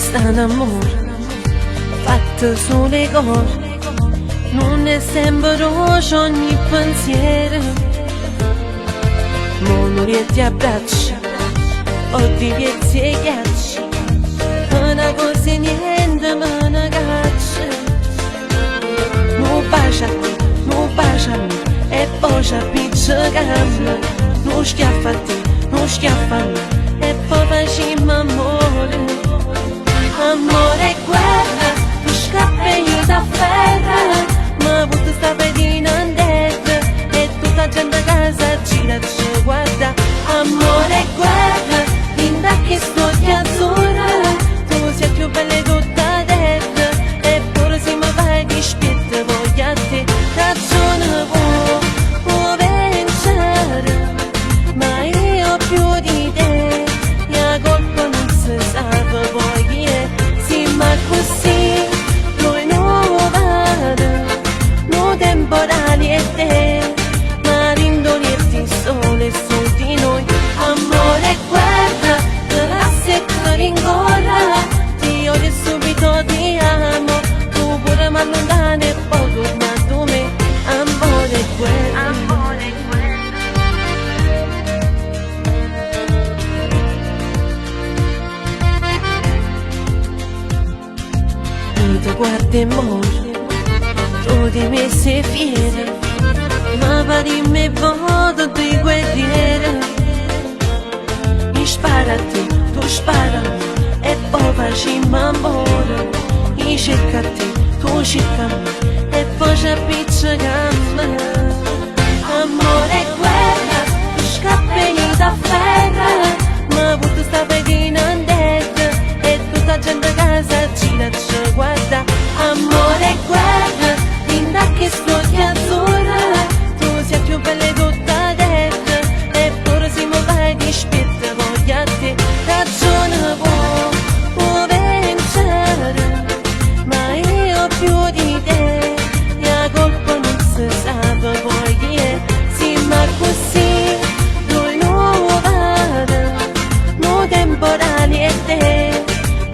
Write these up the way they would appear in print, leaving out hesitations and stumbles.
sta un amore fatto sulle cose, non è sempre rosa ogni pensiero. Mo non ti abbraccia o ti piezzi e ghiacci, una cosa e niente me ne caccia. Non bacia a te, non bacia a me, e poi ci appiccicammo. Non schiaffa a te, non schiaffa a me, e poi facciamo amore. Amore e guerra, tu scappi e io t'afferra, ma tu sta pedina in terra e tutta la gente a casa gira ci guarda. Amore e guerra, linda che sto di azzurra, tu sei più bella di tutta terra, eppure se mi vai di spietta voglio a te. Ragione può vincere, ma io più di te, la colpa non si sa poi chi è. Sì, ma così noi non vado, no temporali e te, ma rindolietti sole su di noi. Amore e guerra, te la secca rincorra, ti odio e subito ti amo, tu pure mi allontani e poi torna tu me. Amore e guerra, amore e guerra. Io ti guardo e muoio, tu di me sei fiera, ma pari me voto di guerriera. Io sparo a te, tu spara a me, e poi facciamo amore. Io cerco a te, tu cerca a me, e poi ci appiccicammo. Amore e guerra, tu scappi e io t'afferra, ma tu sta pedina in terra e tutta la gente a casa gira ci guarda. Amore e guerra, linda che sto di azzurra, tu sei più bella di tutta terra, eppure se mi vai di spietta voglio a te. Ragione può vincere, ma io più di te, la colpa non si sa poi chi è. Sì, ma così noi non vado, no temporali e te,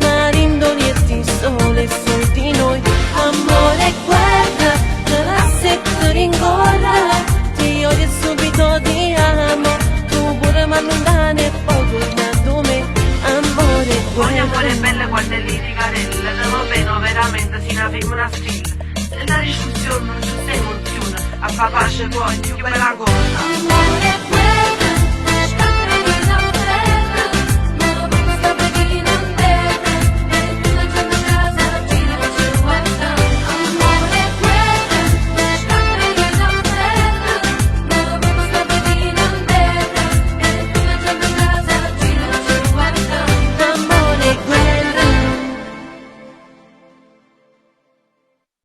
ma rindolietti sole su di noi. Amore e guerra, te la secca rincorra, ti odio e subito ti amo, tu pure mi allontani e poi torna tu me. Amore e guerra. Ogni amore è bello quando è litigarella, te lo vedo veramente si una femmina stilla, senza discussione non c'è emozione, a papà c'è poi più bella cosa. Amore